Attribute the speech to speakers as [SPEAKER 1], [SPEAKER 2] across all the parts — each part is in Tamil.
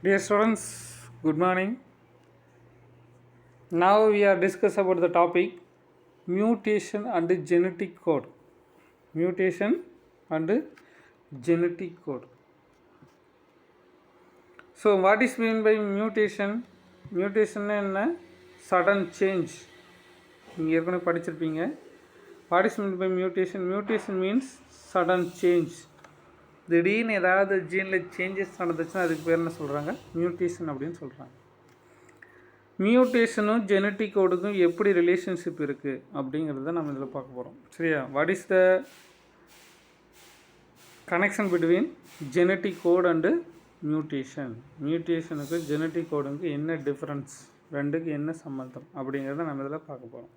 [SPEAKER 1] Dear students, good morning. Now we are discuss about the topic mutation and genetic code. Mutation and genetic code. So what is mean by mutation? Mutation என்ன sudden change. நீங்கள் ஏற்கனவே படிச்சிருப்பீங்க. What is mean by mutation? Mutation means sudden change. திடீர்னு ஏதாவது ஜீனில் சேஞ்சஸ் நடந்துச்சுன்னா அதுக்கு பேர் என்ன சொல்கிறாங்க? மியூட்டேஷன் அப்படின்னு சொல்கிறாங்க. மியூட்டேஷனும் ஜெனட்டிக் கோடுக்கும் எப்படி ரிலேஷன்ஷிப் இருக்குது அப்படிங்கிறத நம்ம இதில் பார்க்க போகிறோம். சரியா? What is the connection between genetic code and mutation? மியூட்டேஷனுக்கு ஜெனட்டிக் கோடுக்கு என்ன டிஃப்ரென்ஸ், ரெண்டுக்கு என்ன சம்மந்தம் அப்படிங்கிறத நம்ம இதில் பார்க்க போகிறோம்.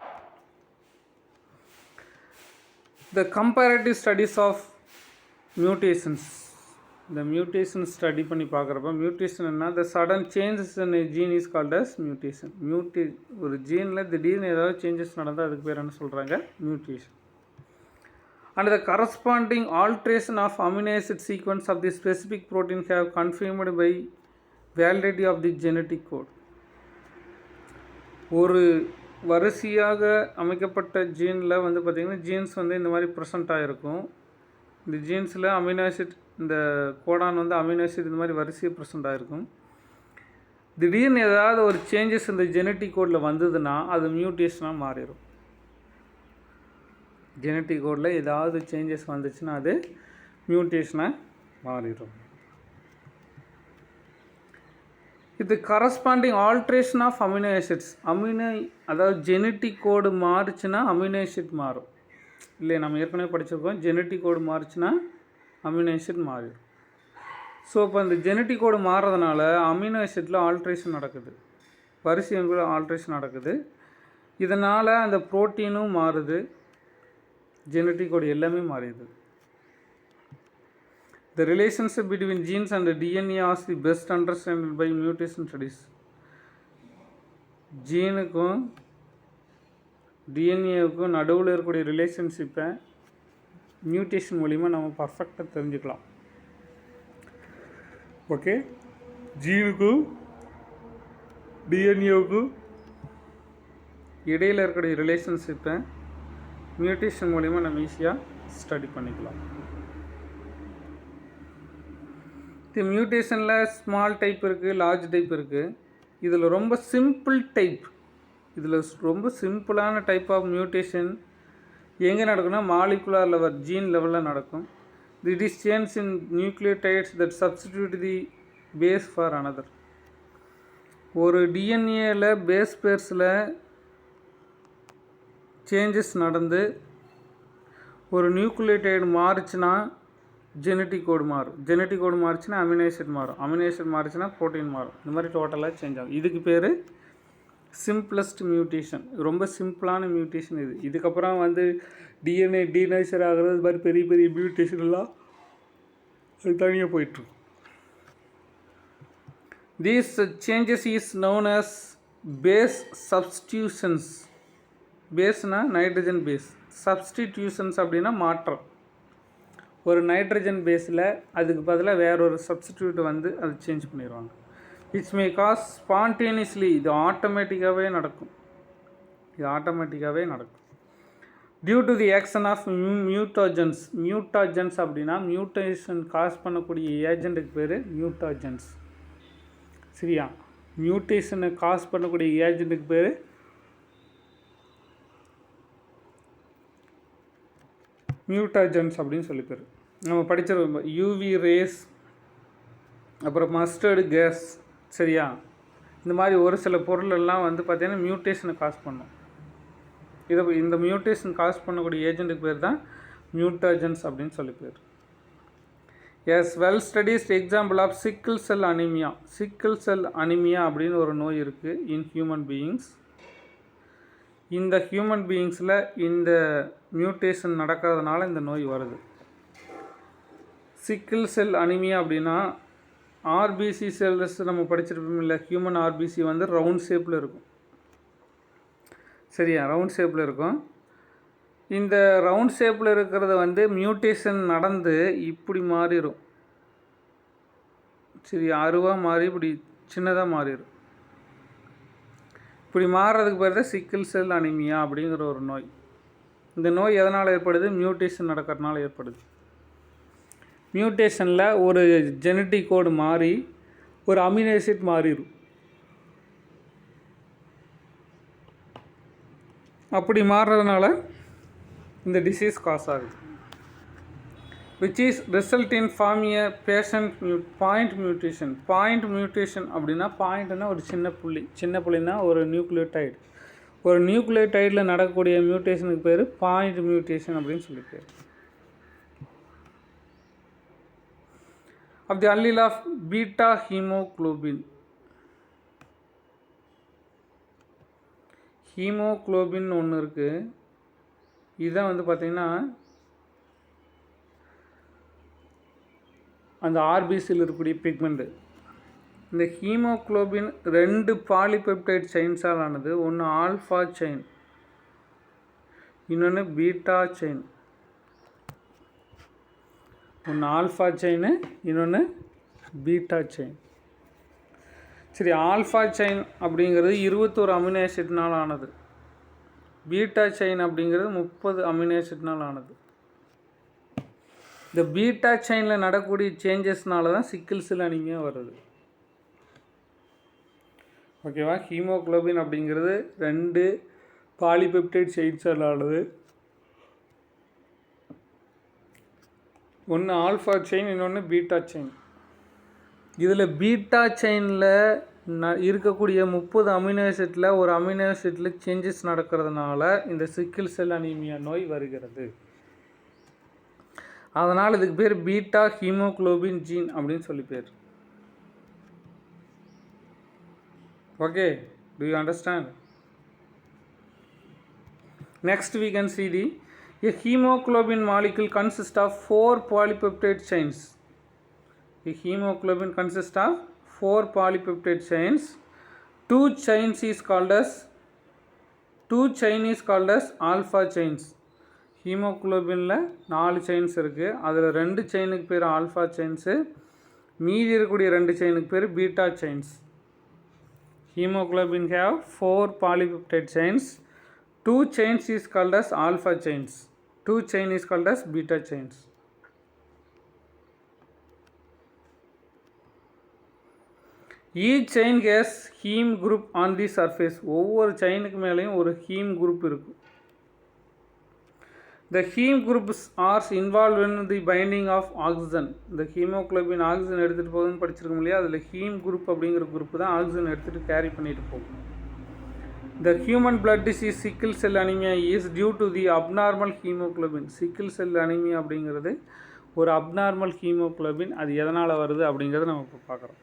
[SPEAKER 1] The comparative studies of mutations. இந்த மியூட்டேஷன் ஸ்டடி பண்ணி பார்க்குறப்ப மியூட்டேஷன் என்ன, the sudden changes in gene is called as mutation. ஒரு ஜீனில் திடீர்னு ஏதாவது சேஞ்சஸ் நடந்தால் அதுக்கு பேர் என்ன சொல்கிறாங்க? Mutation. And the corresponding alteration of amino acid sequence of the specific protein have confirmed by validity of the genetic code. ஒரு வரிசையாக அமைக்கப்பட்ட ஜீனில் வந்து பார்த்திங்கன்னா ஜீன்ஸ் வந்து இந்த மாதிரி ப்ரெசண்ட் ஆகிருக்கும். இந்த ஜீன்ஸில் அமினோ ஆசிட், இந்த கோடான் வந்து அமினோ ஆசிட் இந்த மாதிரி வரிசையாக ப்ரெசண்ட் ஆகிருக்கும். திடீர்னு ஏதாவது ஒரு சேஞ்சஸ் இந்த ஜெனட்டிக் கோடில் வந்ததுன்னா அது மியூட்டேஷனாக மாறிடும். ஜெனட்டிக் கோடில் ஏதாவது சேஞ்சஸ் வந்துச்சுன்னா அது மியூட்டேஷனாக மாறிடும். இது corresponding alteration of amino acids. அதாவது ஜெனட்டிக் கோடு மாறுச்சுன்னா அமினோ ஆசிட் மாறும். இல்லை, நம்ம ஏற்கனவே படிச்சிருக்கோம், ஜெனட்டிக் கோடு மாறுச்சுன்னா அமினோ ஆசிட் மாறிடும். ஸோ இப்போ இந்த ஜெனட்டிக் கோடு மாறுறதுனால அமினோ ஆசிட்டில் ஆல்ட்ரேஷன் நடக்குது, வரிசையும் கூட ஆல்ட்ரேஷன் நடக்குது. இதனால் அந்த ப்ரோட்டீனும் மாறுது, ஜெனட்டிக் கோடு எல்லாமே மாறிடுது. The relationship between genes and DNA is the best understood by mutation studies. ஜீனுக்கும் டிஎன்ஏவுக்கும் நடுவில் இருக்கக்கூடிய ரிலேஷன்ஷிப்பை மியூட்டேஷன் மூலிமா நம்ம பர்ஃபெக்டாக தெரிஞ்சுக்கலாம். ஓகே, ஜீனுக்கும் டிஎன்ஏவுக்கும் இடையில் இருக்கக்கூடிய ரிலேஷன்ஷிப்பை மியூட்டேஷன் மூலிமா நம்ம ஈஸியாக ஸ்டடி பண்ணிக்கலாம். இது மியூட்டேஷனில் ஸ்மால் டைப் இருக்குது, லார்ஜ் டைப் இருக்குது. இதில் ரொம்ப சிம்பிள் டைப், இதில் ரொம்ப சிம்பிளான டைப் ஆஃப் மியூட்டேஷன் எங்கே நடக்கும்னா மாலிகுலர் லெவல், ஜீன் லெவலில் நடக்கும். It is change in nucleotides that substitute the base for another. ஒரு டிஎன்ஏவில் பேஸ் பேர்ஸில் சேஞ்சஸ் நடந்து ஒரு நியூக்ளியோடைடு மாறுச்சுன்னா ஜெனட்டிக் கோடு மாறும். ஜெனட்டிக் கோடு மாறுச்சுன்னா அமினோ ஆசிட் மாறும். அமினோ ஆசிட் மாறுச்சுன்னா ப்ரோட்டீன் மாறும். இந்த மாதிரி டோட்டலாக சேஞ்ச் ஆகும். இதுக்கு பேர் சிம்பிளஸ்ட் மியூட்டேஷன். ரொம்ப சிம்பிளான மியூட்டேஷன் இது. இதுக்கப்புறம் வந்து டிஎன்ஏ டீநேச்சர் ஆகிறது, இது மாதிரி பெரிய பெரிய மியூட்டேஷன்லாம் அது தனியாக போயிட்டுருக்கும். These changes is known as base substitutions. பேஸ்னால் நைட்ரஜன் பேஸ், சப்ஸ்டிடியூஷன்ஸ் அப்படின்னா மாற்றம். ஒரு நைட்ரஜன் பேஸில் அதுக்கு பதிலாக வேற ஒரு சப்ஸ்டிடியூட் வந்து அது சேஞ்ச் பண்ணிடுவாங்க. It's may cause spontaneously. இது ஆட்டோமேட்டிக்காகவே நடக்கும். Due to the action of mutagens. Mutagens அப்படின்னா மியூட்டேஷன் காஸ் பண்ணக்கூடிய ஏஜென்ட்டுக்கு பேர் மியூட்டாஜன்ஸ். சரியா? மியூட்டேஷனை காஸ் பண்ணக்கூடிய ஏஜென்ட்டுக்கு பேர் மியூட்டாஜன்ஸ் அப்படின்னு சொல்லி பேர். நம்ம படிச்சிருக்கோம் யூவி ரேஸ், அப்புறம் மஸ்டர்டு கேஸ். சரியா? இந்த மாதிரி ஒரு சில பொருளெல்லாம் வந்து பார்த்திங்கன்னா மியூட்டேஷனை காஸ் பண்ணும். இந்த மியூட்டேஷன் காஸ் பண்ணக்கூடிய ஏஜென்ட்டுக்கு பேர் தான் மியூட்டாஜன்ஸ் அப்படின்னு சொல்லி பேர். As well studied example of sickle cell anaemia. Sickle cell anaemia அப்படின்னு ஒரு நோய் இருக்குது இன் ஹியூமன் பீயிங்ஸ். இந்த ஹியூமன் பீயிங்ஸில் இந்த மியூட்டேஷன் நடக்கிறதுனால இந்த நோய் வருது. சிக்கிள் செல் அனிமியா அப்படின்னா ஆர்பிசி செல்ஸ் நம்ம படிச்சிருப்போம் இல்லை, ஹியூமன் ஆர்பிசி வந்து ரவுண்ட் ஷேப்பில் இருக்கும். சரியா? ரவுண்ட் ஷேப்பில் இருக்கும். இந்த ரவுண்ட் ஷேப்பில் இருக்கிறத வந்து மியூட்டேஷன் நடந்து இப்படி மாறிடும். சரி, அருவாக மாறி இப்படி சின்னதாக மாறிடும். இப்படி மாறுறதுக்கு பேர் தான் சிக்கிள் செல் அனிமியா அப்படிங்கிற ஒரு நோய். இந்த நோய் எதனால் ஏற்படுது? மியூட்டேஷன் நடக்கிறதுனால ஏற்படுது. மியூட்டேஷனில் ஒரு ஜெனட்டிக் கோடு மாறி ஒரு அமினோ ஆசிட் மாறிடும். அப்படி மாறுறதுனால இந்த டிசீஸ் காஸ் ஆகுது. which is result in forming a patient point mutation. Point mutation அப்படின்னா, பாயிண்ட்னா ஒரு சின்ன புள்ளினா ஒரு நியூக்ளியோடைடு. ஒரு நியூக்ளியோடைடில் நடக்கக்கூடிய மியூட்டேஷனுக்கு பேர் பாயிண்ட் மியூட்டேஷன் அப்படின்னு சொல்லி பேர். of the allele of beta hemoglobin. Haemoglobin ஒன்று இருக்குது. இதுதான் வந்து பார்த்திங்கன்னா அந்த ஆர்பிசியில் இருக்கக்கூடிய பிக்மெண்ட்டு. இந்த ஹீமோக்ளோபின் 2 பாலிபெப்டைட் செயின்ஸால் ஆனது. ஒன்று ஆல்ஃபா செயின், இன்னொன்று பீட்டா செயின். ஒன்று ஆல்ஃபா செயின், இன்னொன்று பீட்டா செயின். சரி, ஆல்ஃபா செயின் அப்படிங்கிறது 21 அமினோ ஆசிட்னால் ஆனது. பீட்டா செயின் அப்படிங்கிறது 30 அமினோ ஆசிட்னால் ஆனது. இந்த பீட்டா செயினில் நடக்கக்கூடிய சேஞ்சஸ்னால தான் சிக்கிள் செல் அனிமியா வருது. ஓகேவா? ஹீமோக்ளோபின் அப்படிங்கிறது 2 பாலிபெப்டைட் செயின்ஸால் ஆனது. ஒன்று ஆல்ஃபா செயின், இன்னொன்று பீட்டா செயின். இதில் பீட்டா செயினில் இருக்கக்கூடிய 30 அமினோ ஆசிட்டில் ஒரு அமினோ ஆசிட்டில் சேஞ்சஸ் நடக்கிறதுனால இந்த சிக்கிள் செல் அனீமியா நோய் வருகிறது. அதனால் இதுக்கு பேர் பீட்டா ஹீமோக்ளோபின் ஜீன் அப்படின்னு சொல்லி பேர். Okay, do you understand? Next we can see a hemoglobin molecule consists of 4 polypeptide chains. A hemoglobin consists of 4 polypeptide chains. Two chain is called as alpha chains. ஹீமோக்ளோபினில் 4 செயின்ஸ் இருக்குது. அதில் 2 செயினுக்கு பேர் ஆல்ஃபா செயின்ஸு, மீதி இருக்கக்கூடிய 2 செயினுக்கு பேர் beta chains. Haemoglobin have 4 polypeptide chains. 2 chains is called as alpha chains. 2 chain is called as beta chains. Each chain has heme group on the surface. ஒவ்வொரு செயினுக்கு மேலேயும் ஒரு ஹீம் குரூப் இருக்கும். The heme groups are involved in the binding of oxygen. இந்த ஹீமோக்ளோபின் ஆக்சிஜன் எடுத்துகிட்டு போகுதுன்னு படிச்சிருக்கோம் இல்லையா? அதில் ஹீம் குரூப் அப்படிங்கிற குரூப் தான் ஆக்சிஜன் எடுத்துகிட்டு கேரி பண்ணிட்டு போகும். The human blood disease sickle cell anemia is due to the abnormal hemoglobin. sickle cell anemia அப்படிங்கிறது ஒரு அப்நார்மல் ஹீமோக்ளோபின். அது எதனால் வருது அப்படிங்கிறத நம்ம இப்போ பார்க்குறோம்.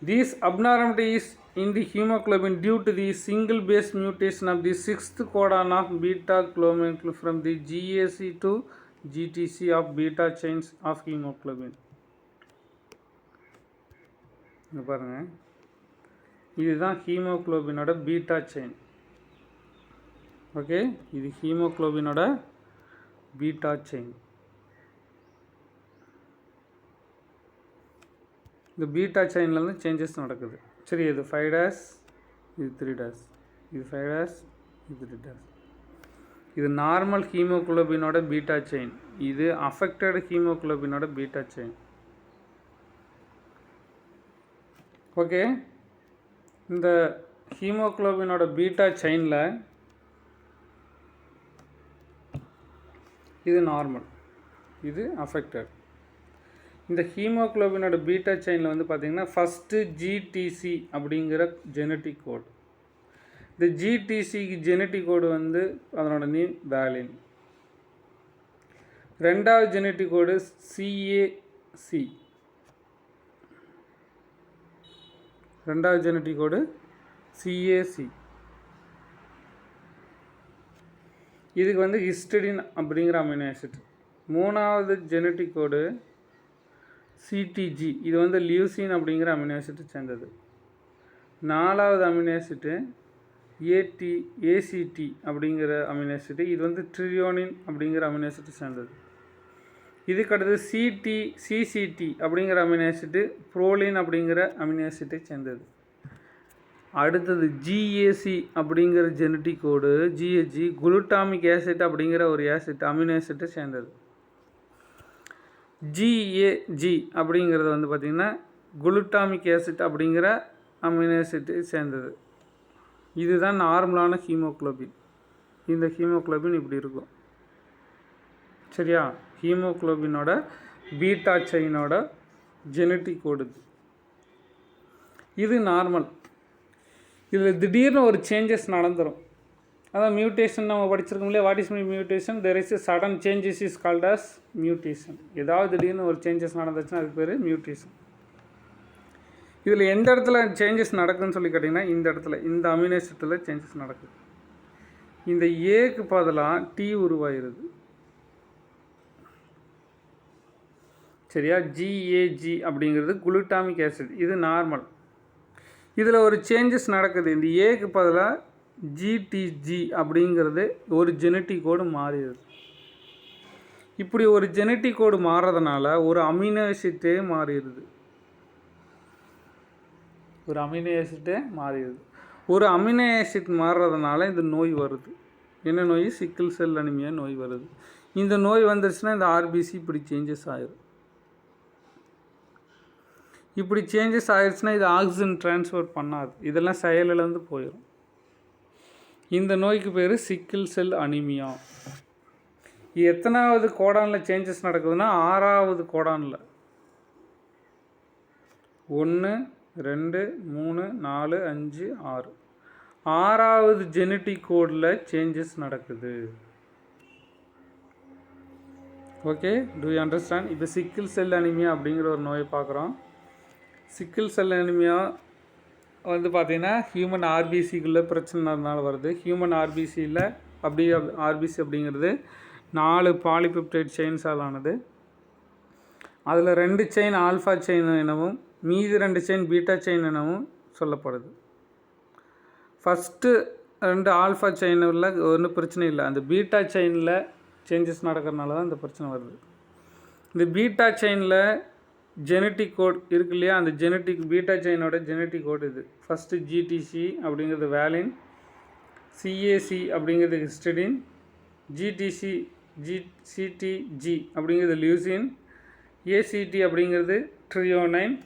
[SPEAKER 1] This abnormality is in the hemoglobin due to the single base mutation of the 6th codon of beta globin from the GAC to GTC of beta chains of hemoglobin. இங்க பாருங்க, இதுதான் ஹீமோக்ளோபினோட பீட்டா செயின். ஓகே, இது ஹீமோக்ளோபினோட பீட்டா செயின். இந்த பீட்டா செயின்லேருந்து சேஞ்சஸ் நடக்குது. சரி, இது 5' இது 3', இது 5', இது 3'. இது நார்மல் ஹீமோக்ளோபினோட பீட்டா செயின். இது அஃபெக்டட் ஹீமோக்ளோபினோட பீட்டா செயின். ஓகே, இந்த ஹீமோக்ளோபினோட பீட்டா செயினில் இது நார்மல், இது அஃபெக்டட். இந்த ஹீமோக்ளோபினோட பீட்டா செயினில் வந்து பார்த்திங்கன்னா ஃபஸ்ட்டு ஜிடிசி அப்படிங்கிற ஜெனட்டிக் கோடு. இந்த ஜிடிசிக்கு ஜெனட்டிக் கோடு வந்து அதனோட நேம் வேலின். ரெண்டாவது ஜெனட்டிக் கோடு சிஏசி. ரெண்டாவது ஜெனட்டிக் கோடு சிஏசி. இதுக்கு வந்து ஹிஸ்டடின் அப்படிங்கிற அமினோ ஆசிட். மூணாவது ஜெனட்டிக் கோடு சிடிஜி. இது வந்து லியூசின் அப்படிங்கிற அமினோ ஆசிட் சேர்ந்தது. நாலாவது அமினோ ஆசிட்டு ஏசிடி அப்படிங்கிற அமினோ ஆசிட். இது வந்து ட்ரியோனின் அப்படிங்கிற அமினோ ஆசிட் சேர்ந்தது. இதுக்கு அடுத்தது சிசிடி அப்படிங்கிற அமினோ ஆசிட்டு புரோலின் அப்படிங்கிற அமினோ ஆசிட்டை சேர்ந்தது. அடுத்தது ஜிஏசி அப்படிங்கிற ஜெனட்டிக் கோடு ஜிஹெச்ஜி குளுட்டாமிக் ஆசிட் அப்படிங்கிற ஒரு ஆசிட் அமினோ ஆசிட்டை சேர்ந்தது. ஜிஏஜி அப்படிங்கிறது வந்து பார்த்திங்கன்னா குளுட்டாமிக் ஆசிட் அப்படிங்கிற அமினோ ஆசிட்டை சேர்ந்தது. இதுதான் நார்மலான ஹீமோகுளோபின். இந்த ஹீமோகுளோபின் இப்படி இருக்கும். சரியா? ஹீமோகுளோபினோட பீட்டா செயினோட ஜெனட்டிக் கோடு இது நார்மல். இதில் திடீர்னு ஒரு சேஞ்சஸ் நடந்துடும். அதான் மியூட்டேஷன் நம்ம படிச்சிருக்கோம் இல்லையா? What is mutation? There is a sudden changes is called as mutation. ஏதாவது திடீர்னு ஒரு சேஞ்சஸ் நடந்துச்சுன்னா அதுக்கு பேர் மியூட்டேஷன். இதில் எந்த இடத்துல சேஞ்சஸ் நடக்குதுன்னு சொல்லி கேட்டிங்கன்னா இந்த இடத்துல, இந்த அமினோ ஆசிட்டில் சேஞ்சஸ் நடக்குது. இந்த ஏக்கு பதிலாக டி உருவாயிருது. சரியா? ஜிஏஜி அப்படிங்கிறது குளுட்டாமிக் ஆசிட். இது நார்மல். இதில் ஒரு சேஞ்சஸ் நடக்குது. இந்த ஏக்கு பதிலாக ஜிடிஜி அப்படிங்கிறது ஒரு ஜெனட்டிக் கோடு மாறிடுது. இப்படி ஒரு ஜெனட்டிக் கோடு மாறுறதுனால ஒரு அமினோ ஆசிட்டே மாறிடுது. ஒரு அமினோ ஆசிட்டே மாறிடுது. ஒரு அமினோ ஆசிட் மாறுறதுனால இந்த நோய் வருது. என்ன நோய்? சிக்கிள் செல் அனிமியா நோய் வருது. இந்த நோய் வந்துருச்சுன்னா இந்த ஆர்பிசி இப்படி சேஞ்சஸ் ஆயிடும். இப்படி சேஞ்சஸ் ஆயிடுச்சுன்னா இது ஆக்சிஜன் டிரான்ஸ்ஃபர் பண்ணாது. இதெல்லாம் செயலிழந்து போயிடும். இந்த நோய்க்கு பேர் சிக்கிள் செல் அனிமியா. எத்தனாவது கோடானில் சேஞ்சஸ் நடக்குதுன்னா 6வது கோடானில். 1 2 3 4 5 6 6வது ஜெனட்டிக் கோடில் சேஞ்சஸ் நடக்குது. Okay, to you understand? இப்போ சிக்கிள் செல் அனிமியா அப்படிங்கிற ஒரு நோயை பார்க்குறோம். சிக்கிள் செல் அனிமியா வந்து பார்த்திங்கன்னா ஹியூமன் ஆர்பிசிக்குள்ளே பிரச்சனைனால வருது. ஹியூமன் ஆர்பிசியில் ஆர்பிசி அப்படிங்கிறது 4 பாலிபெப்டைட் செயின்ஸால் ஆனது. அதில் 2 செயின் ஆல்ஃபா செயின் எனவும் மீதி 2 செயின் பீட்டா செயின் எனவும் சொல்லப்படுது. ஃபஸ்ட்டு 2 ஆல்ஃபா செயினில் ஒன்றும் பிரச்சனை இல்லை. அந்த பீட்டா செயினில் சேஞ்சஸ் நடக்கிறதுனால தான் இந்த பிரச்சனை வருது. இந்த பீட்டா செயினில் ஜெனட்டிக் கோட் இருக்கு இல்லையா? அந்த ஜெனட்டிக் பீட்டா செயினோட ஜெனட்டிக் கோட் இது. ஃபஸ்ட்டு ஜிடிசி அப்படிங்கிறது வேலின், சிஏசி அப்படிங்கிறது ஹிஸ்டிடின், சிடிஜி அப்படிங்கிறது லியூசின், ஏசிடி அப்படிங்கிறது ட்ரியோனைன்,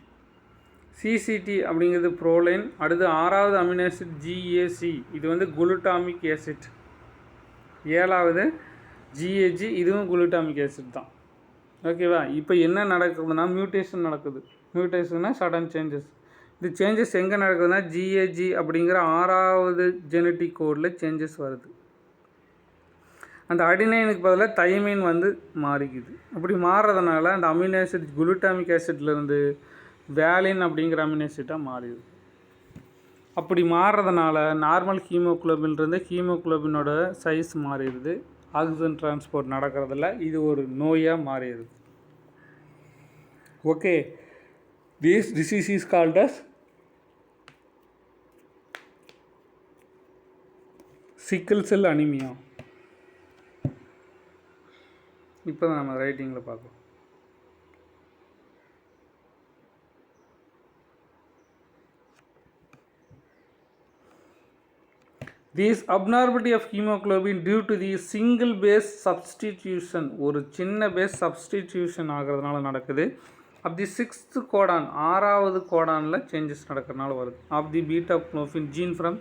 [SPEAKER 1] சிசிடி அப்படிங்கிறது புரோலைன். அடுத்து 6வது அமினோ ஆசிட் ஜிஏசி, இது வந்து குளுட்டாமிக் ஆசிட். 7வது ஜிஏஜி, இதுவும் குளுட்டாமிக் ஆசிட் தான். ஓகேவா? இப்போ என்ன நடக்குதுன்னா மியூட்டேஷன் நடக்குது. மியூட்டேஷன்னா சடன் சேஞ்சஸ். இந்த சேஞ்சஸ் எங்கே நடக்குதுன்னா ஜிஏஜி அப்படிங்கிற 6வது ஜெனட்டிக் கோடில் சேஞ்சஸ் வருது. அந்த அடினைனுக்கு பதிலாக தைமைன் வந்து மாறிக்குது. அப்படி மாறுறதுனால அந்த அமினோ ஆசிட் குளுட்டாமிக் ஆசிட்லேருந்து வேலின் அப்படிங்கிற அமினோ ஆசிட்டாக மாறிடுது. அப்படி மாறுறதுனால நார்மல் ஹீமோகுளோபின்லேருந்து ஹீமோகுளோபினோட சைஸ் மாறிடுது. ஆக்சிஜன் டிரான்ஸ்போர்ட் நடக்கிறதில்ல. இது ஒரு நோயாக மாறிடுது. Okay, this disease is called as sickle cell anaemia. இப்போ தான் நம்ம ரைட்டிங்கில் பார்க்கலாம். This abnormality of hemoglobin due to the single base substitution, ஒரு சின்ன பேஸ் சப்ஸ்டிடியூஷன் ஆகிறதுனால நடக்குது. ஆஃப் தி 6th கோடான், 6வது கோடானில் சேஞ்சஸ் நடக்கிறதுனால வருது. Of the beta globin gene from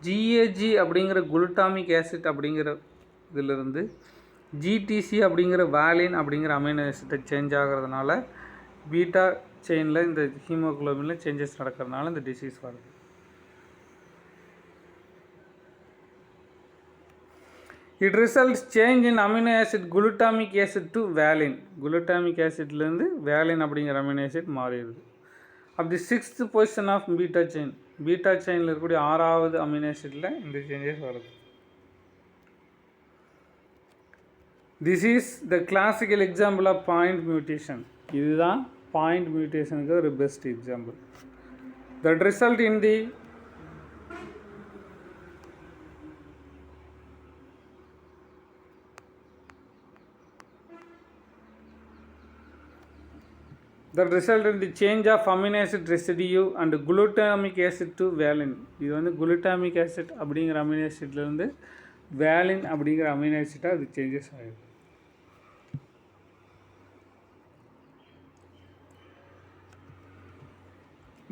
[SPEAKER 1] GAG அப்படிங்கிற குளுட்டாமிக் ஆசிட் அப்படிங்கிற இதிலிருந்து ஜிடிசி அப்படிங்கிற வேலின் அப்படிங்கிற அமைனோ ஆசிட்டை சேஞ்ச் ஆகிறதுனால பீட்டா செயினில் இந்த ஹீமோகுளோபினில் சேஞ்சஸ் நடக்கிறதுனால இந்த டிசீஸ் வருது. It results change in amino acid glutamic acid to valine. Glutamic acidலேருந்து வேலின் அப்படிங்கிற அமினோ ஆசிட் மாறிடுது. அப்படி 6th position of beta chain, beta செயினில் இருக்கக்கூடிய 6வது அமினோ ஆசிட்டில் இந்த சேஞ்சஸ் வருது. This is the classical example of point mutation. இதுதான் point mutationக்கு ஒரு best example. That result in the that result in the change of amino acid residue and glutamic acid to valine. இது வந்து glutamic acid அப்படிங்கிற அமினோ ஆசிட்லேருந்து வேலின் அப்படிங்கிற அமினோ ஆசிட்டாக அது சேஞ்சஸ் ஆகிடும்.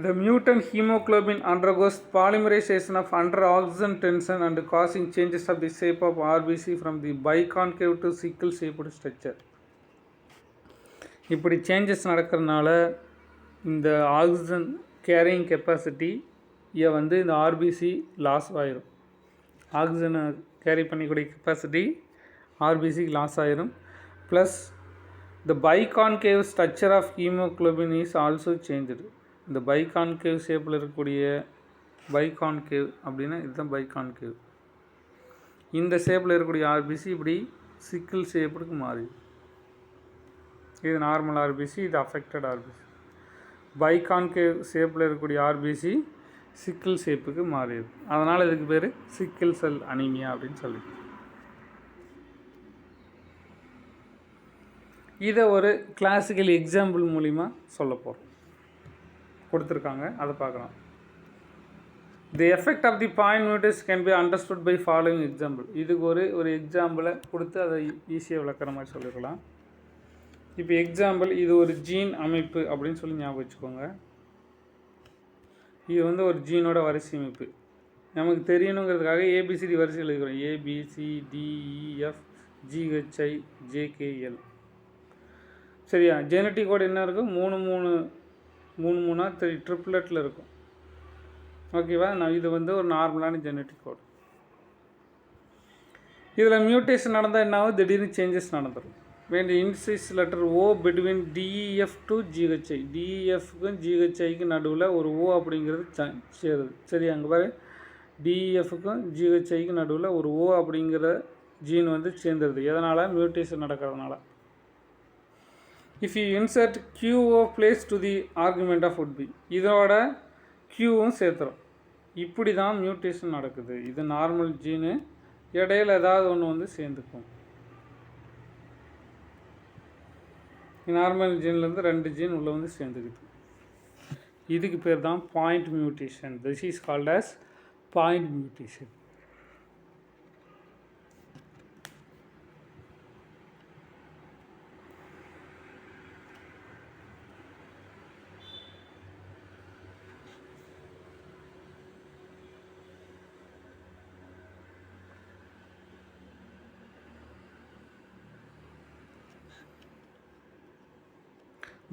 [SPEAKER 1] The mutant hemoglobin undergoes polymerization of under oxygen tension and causing changes of the shape of RBC from the biconcave to sickle shaped structure. இப்படி சேஞ்சஸ் நடக்கிறதுனால இந்த ஆக்சிஜன் கேரிங் கெப்பாசிட்டியை வந்து இந்த ஆர்பிசி லாஸ் ஆயிரும். ஆக்சிஜனை கேரி பண்ணிக்கூடிய கெப்பாசிட்டி ஆர்பிசிக்கு லாஸ் ஆயிரும். Plus the biconcave structure of haemoglobin is also change. இந்த பைகான்கேவ் ஷேப்பில் இருக்கக்கூடிய பைகான்கேவ் அப்படின்னா இதுதான் பைகான்கேவ். இந்த ஷேப்பில் இருக்கக்கூடிய ஆர்பிசி இப்படி சிக்கிள் ஷேப்புக்கு மாறிடும். இது நார்மல் ஆர்பிசி, இது அஃபெக்டட் ஆர்பிசி. பைகான்கேவ் ஷேப்பில் இருக்கக்கூடிய ஆர்பிசி சிக்கிள் ஷேப்புக்கு மாறிடுது. அதனால் இதுக்கு பேர் சிக்கிள் செல் அனீமியா அப்படின்னு சொல்லி. இதை ஒரு கிளாசிக்கல் எக்ஸாம்பிள் மூலிமா சொல்ல போகிறோம். கொடுத்துருக்காங்க, அதை பார்க்கலாம். The effect of the point mutation can be understood by following example. இதுக்கு ஒரு எக்ஸாம்பிளை கொடுத்து அதை ஈஸியாக விளக்குற மாதிரி சொல்லிடலாம். இப்போ எக்ஸாம்பிள், இது ஒரு ஜீன் அமைப்பு அப்படின்னு சொல்லி ஞாபகம் வச்சுக்கோங்க. இது வந்து ஒரு ஜீனோட வரிசை அமைப்பு. நமக்கு தெரியணுங்கிறதுக்காக ஏபிசிடி வரிசை எழுதிக்கிறோம். ABCDEF GHI JKL. சரியா? ஜெனட்டிக் கோட் என்ன இருக்கும்? 3 ட்ரிப்ளெட்டில் இருக்கும். ஓகேவா? நான் இது வந்து ஒரு நார்மலான ஜெனட்டிக் கோட். இதில் மியூட்டேஷன் நடந்தால் என்ன ஆகும்? திடீர்னு சேஞ்சஸ் நடந்துடும். when the incis letter O between DEF to GHI, DEFக்கும் GHIக்கு நடுவில் ஒரு O அப்படிங்கிறது சேருது. சரி, அங்கே பாரு, DEFக்கும் GHIக்கு நடுவில் ஒரு O அப்படிங்கிற ஜீன் வந்து சேர்ந்துருது. எதனால்? மியூட்டேஷன் நடக்கிறதுனால. If you insert QO place to the argument of would be, இதோட Qவும் சேர்த்துறோம். இப்படி தான் மியூட்டேஷன் நடக்குது. இது நார்மல் ஜீனு, இடையில் ஏதாவது ஒன்று வந்து சேர்ந்துக்கும். நார்மல் ஜீன்லேருந்து 2 ஜீன் உள்ளே வந்து சேர்ந்துக்குது. இதுக்கு பேர் தான் point mutation. This is called as point mutation.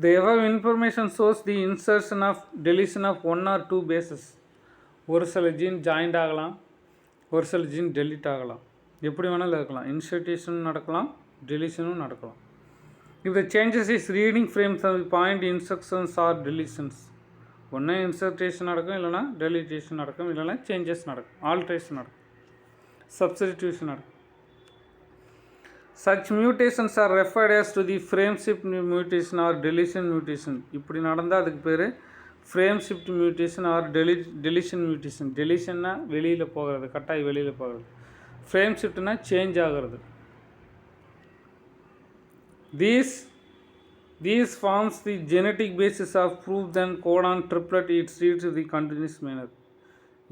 [SPEAKER 1] The above information shows the insertion of deletion of 1 or 2 bases. ஒரு சில ஜீன் ஜாயிண்ட் ஆகலாம், ஒரு சில ஜீன் டெலிட் ஆகலாம். எப்படி வேணாலும் இருக்கலாம். இன்சர்டேஷனும் நடக்கலாம், டெலிஷனும் நடக்கலாம். If the changes is reading frames of the point insertions or deletions, ஒன்று இன்சர்டேஷன் நடக்கும், இல்லைனா டெலிட்டேஷன் நடக்கும், இல்லைனா சேஞ்சஸ் நடக்கும், ஆல்ட்ரேஷன் நடக்கும், சப்ஸ்டிடியூஷன் நடக்கும். Such mutations are referred as to the frame shift mutation or deletion mutation. இப்படி நடந்தால் அதுக்கு பேர் frame shift mutation or deletion mutation. டெலிஷன்னா வெளியில் போகிறது, கட்டாய் வெளியில் போகிறது. frame shiftனா சேஞ்ச் ஆகிறது. These forms the genetic basis of proof then codon triplet it reads the continuous manner.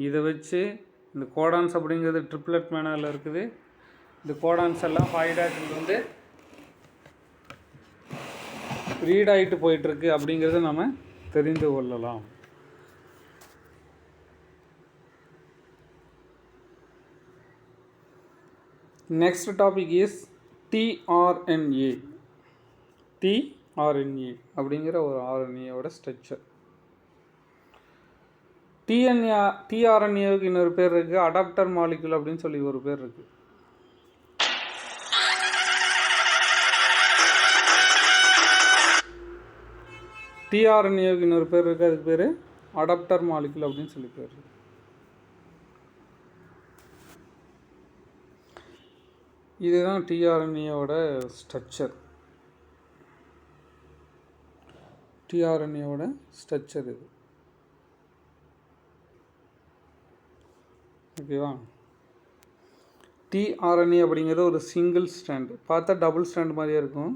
[SPEAKER 1] இதை வச்சு இந்த கோடான்ஸ் அப்படிங்கிறது ட்ரிப்ளெட் மேனரில் இருக்குது. இந்த கோடான்ஸ் எல்லாம் 5 டாக்ஸில் வந்து ரீட் ஆகிட்டு போயிட்டுருக்கு அப்படிங்கிறத நம்ம தெரிந்து கொள்ளலாம். Next topic is tRNA. tRNA அப்படிங்கிற ஒரு RNAவோட ஸ்ட்ரக்சர். tRNAவுக்கு இன்னொரு பேர் இருக்குது, அடாப்டர் மாலிகுல் அப்படின்னு சொல்லி ஒரு பேர் இருக்குது. tRNAவுக்கு இன்னொரு பேர் இருக்குது, அதுக்கு பேர் அடாப்டர் மாலிகுல் அப்படின்னு சொல்லி பேர் இருக்குது. இதுதான் tRNAவோட ஸ்ட்ரக்சர். tRNAவோட ஸ்ட்ரக்சர் இது. ஓகேவா? tRNA அப்படிங்கிறது ஒரு சிங்கிள் ஸ்ட்ராண்ட். பார்த்தா டபுள் ஸ்ட்ராண்ட் மாதிரியே இருக்கும்.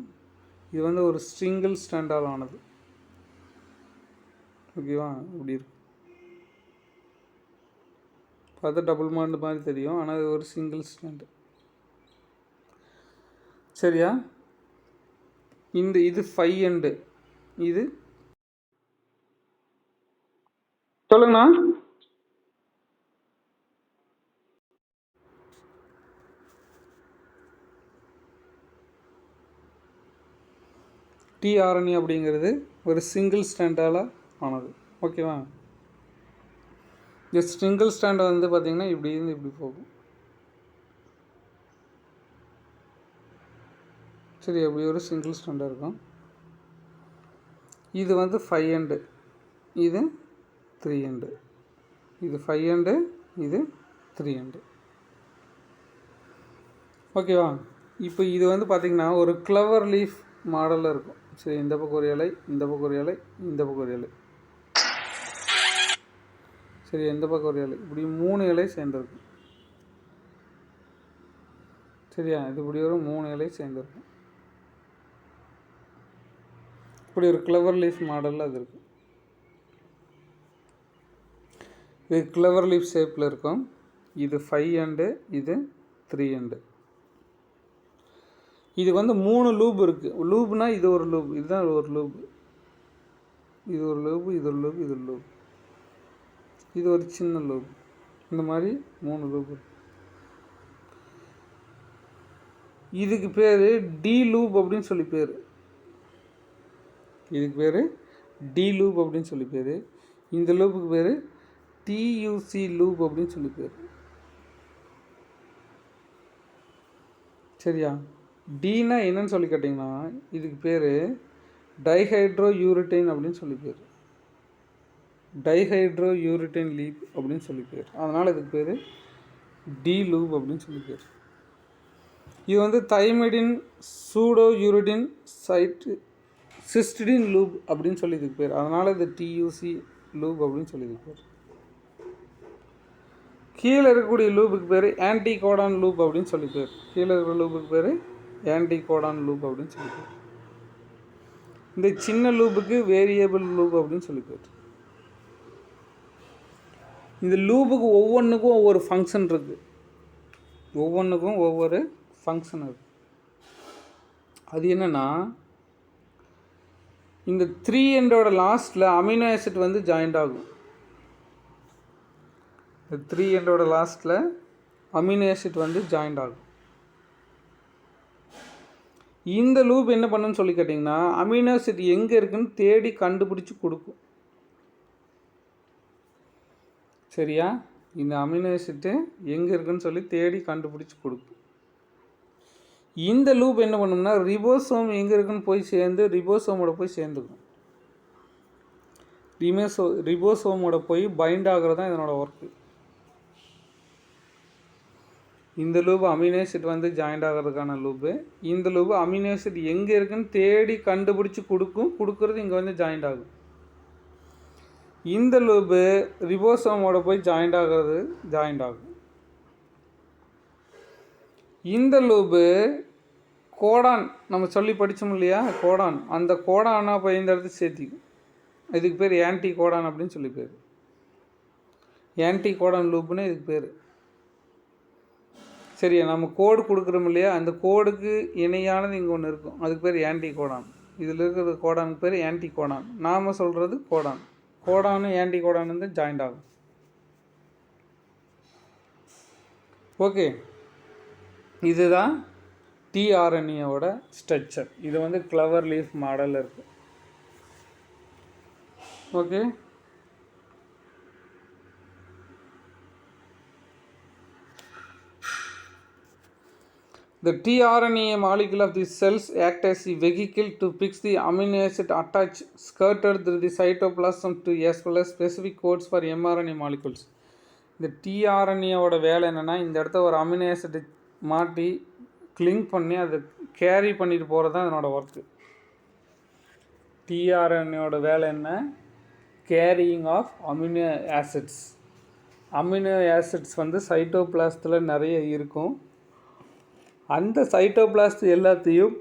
[SPEAKER 1] இது வந்து ஒரு சிங்கிள் ஸ்ட்ராண்டால் ஆனது. ஓகேவா? இப்படி இருக்கு. பார்த்தா டபுள் பாண்ட் மாதிரி தெரியும், ஆனால் இது ஒரு சிங்கிள் ஸ்ட்ராண்ட். சரியா? இது 5 எண்டு, இது சொல்லுங்கண்ணா. tRNA அப்படிங்கிறது ஒரு சிங்கிள் ஸ்ட்ராண்டால் ஆனது. ஓகேவா? இந்த சிங்கிள் ஸ்ட்ராண்ட் வந்து பார்த்திங்கன்னா இப்படி இருந்து இப்படி போகும். சரி, அப்படி ஒரு சிங்கிள் ஸ்ட்ராண்டாக இருக்கும். இது வந்து 5 எண்டு, இது 3 எண்டு. இது 5 எண்டு, இது 3 எண்டு. ஓகேவா? இப்போ இது வந்து பார்த்திங்கன்னா ஒரு கிளவர் லீஃப் மாடலில் இருக்கும். சரி, இந்த பக்கம் ஒரு இலை, இந்த பக்கம் ஒரு இலை, இந்த பக்கம் ஒரு இலை. சரி, எந்த பக்கம் ஒரு இலை, இப்படி 3 இலை சேர்ந்துருக்கும். சரியா? இது இப்படி ஒரு 3 இலை சேர்ந்துருக்கும். இப்படி ஒரு கிளவர் லீஃப் மாடலில் அது இருக்கும். இது கிளவர் லீஃப் ஷேப்பில் இருக்கும். இது 5 எண்டு, இது 3 எண்டு. இது வந்து 3 லூப் இருக்குது. லூப்னால் இது ஒரு லூப், இதுதான் ஒரு லூப், இது ஒரு லூப், இது ஒரு லூப், இது ஒரு லூப், இது ஒரு சின்ன லூப். இந்த மாதிரி 3 லூப் இருக்குது. இதுக்கு பேர் டி லூப் அப்படின்னு சொல்லி பேர். இதுக்கு பேர் டி லூப் அப்படின்னு சொல்லி பேர். இந்த லூப்புக்கு பேர் டியூசி லூப் அப்படின்னு சொல்லி பேர். சரியா? டீனா என்னன்னு சொல்லி கேட்டிங்கன்னா இதுக்கு பேர் டைஹைட்ரோ யூரிட்டைன் அப்படின்னு சொல்லி பேர். டைஹைட்ரோ யூரிட்டைன் லீப் அப்படின்னு சொல்லி பேர். அதனால் இதுக்கு பேர் டி லூப் அப்படின்னு சொல்லி பேர். இது வந்து தைமிடின் சூடோ யூரிடின் சிஸ்டிடின் லூப் அப்படின்னு சொல்லி இதுக்கு பேர். அதனால் இது டியூசி லூப் அப்படின்னு சொல்லி இதுக்கு பேர். கீழே இருக்கக்கூடிய லூப்புக்கு பேர் ஆன்டி கோடான் லூப் அப்படின்னு சொல்லி பேர். கீழே இருக்கிற லூப்புக்கு பேர் ஆன்டி கோடான் லூப் அப்படின்னு சொல்லி பேர். இந்த சின்ன லூப்புக்கு வேரியபிள் லூப் அப்படின்னு சொல்லி பேர். இந்த லூப்புக்கு ஒவ்வொன்றுக்கும் ஒவ்வொரு ஃபங்க்ஷன் இருக்குது. ஒவ்வொன்றுக்கும் ஒவ்வொரு ஃபங்க்ஷன் இருக்குது. அது என்னென்னா, இந்த 3 எண்டோட லாஸ்ட்டில் அமினோ ஆசிட் வந்து ஜாயிண்ட் ஆகும். இந்த 3 எண்டோட லாஸ்ட்டில் அமினோ ஆசிட் வந்து ஜாயிண்ட் ஆகும். இந்த லூப் என்ன பண்ணுன்னு சொல்லி கேட்டிங்கன்னா அமினோ ஆசிட் எங்கே இருக்குன்னு தேடி கண்டுபிடிச்சி கொடுக்கும். சரியா? இந்த அமினோ ஆசிட்டு எங்கே இருக்குன்னு சொல்லி தேடி கண்டுபிடிச்சி கொடுக்கும். இந்த லூப் என்ன பண்ணும்னா ரிபோசோம் எங்கே இருக்குன்னு போய் சேர்ந்து ரிபோசோமோட போய் சேர்ந்துக்கும். ரிபோசோமோட போய் பைண்ட் ஆகிறது தான் இதனோட ஒர்க்கு. இந்த லூப் அமினோ ஆசிட் வந்து ஜாயிண்ட் ஆகிறதுக்கான லூப்பு. இந்த லூப் அமினோ ஆசிட் எங்கே இருக்குன்னு தேடி கண்டுபிடிச்சி கொடுக்குறது இங்கே வந்து ஜாயிண்ட் ஆகும். இந்த லூப்பு ரிபோசோமோட போய் ஜாயிண்ட் ஆகும். இந்த லூப்பு கோடான் நம்ம சொல்லி படித்தோம் இல்லையா, கோடான், அந்த கோடானா போய் இந்த இடத்துக்கு சேர்த்திக்கும். இதுக்கு பேர் ஆன்டி கோடான் அப்படின்னு சொல்லி பேர். ஆன்டி கோடான் லூப்புன்னு இதுக்கு பேர். சரியா? நம்ம கோடு கொடுக்குறோம் இல்லையா, அந்த கோடுக்கு இணையானது இங்கே ஒன்று இருக்கும், அதுக்கு பேர் ஆன்டி கோடான். இதில் இருக்கிற கோடானுக்கு பேர் ஆன்டி கோடான். நாம் சொல்கிறது கோடான். கோடானு ஆன்டி கோடான் வந்து ஜாயிண்ட் ஆகும். ஓகே, இதுதான் tRNAவோட ஸ்ட்ரக்சர். இது வந்து கிளவர் லீஃப் மாடலில் இருக்குது. Okay, the tRNA molecule of these cells act as a vehicle to fix the amino acid attached skirted through the cytoplasm to as well as specific codes for mRNA molecules. இந்த tRNAவோட வேலை என்னென்னா இந்த இடத்த ஒரு அமினோ ஆசிட் மாட்டி கிளிங் பண்ணி அதை கேரி பண்ணிட்டு போகிறது தான் இதனோட ஒர்க்கு. tRNAவோட வேலை என்ன? Carrying of amino acids. Amino acids வந்து சைட்டோபிளாஸ்டில் நிறைய இருக்கும். அந்த சைட்டோபிளாஸ்ட் எல்லாத்தையும்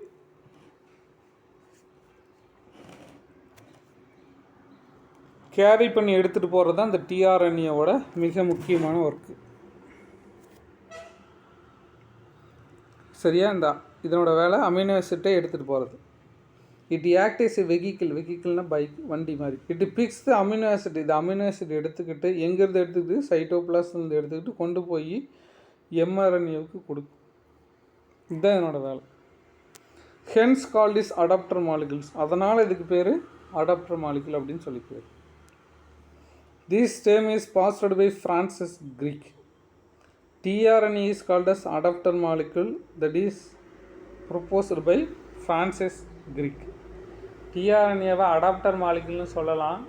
[SPEAKER 1] கேரி பண்ணி எடுத்துகிட்டு போகிறது தான் இந்த டிஆர்என்ஏவோட மிக முக்கியமான ஒர்க்கு. சரியா? இதனோட வேலை அமினோ ஆசிட்டை எடுத்துகிட்டு போகிறது. இட் ஆக்ட் இஸ் வெஹிக்கிள்னால் பைக், வண்டி மாதிரி. It picks the amino acid. இது அமினோ ஆசிட் எடுத்துக்கிட்டு எங்கேருந்து எடுத்துக்கிட்டு சைட்டோபிளாஸ்லேருந்து எடுத்துக்கிட்டு கொண்டு போய் எம்ஆர்என்ஏவுக்கு கொடுக்கும். இதுதான் என்னோடய வேலை. Hence called is adapter molecules. அதனால் இதுக்கு பேர் அடாப்டர் மாலிகுல் அப்படின்னு சொல்லி பேர். This term is passed by Francis Crick. tRNA is called as adapter molecule, that is proposed by Francis Crick. tRNAவை அடாப்டர் மாலிகுல்னு சொல்லலாம்.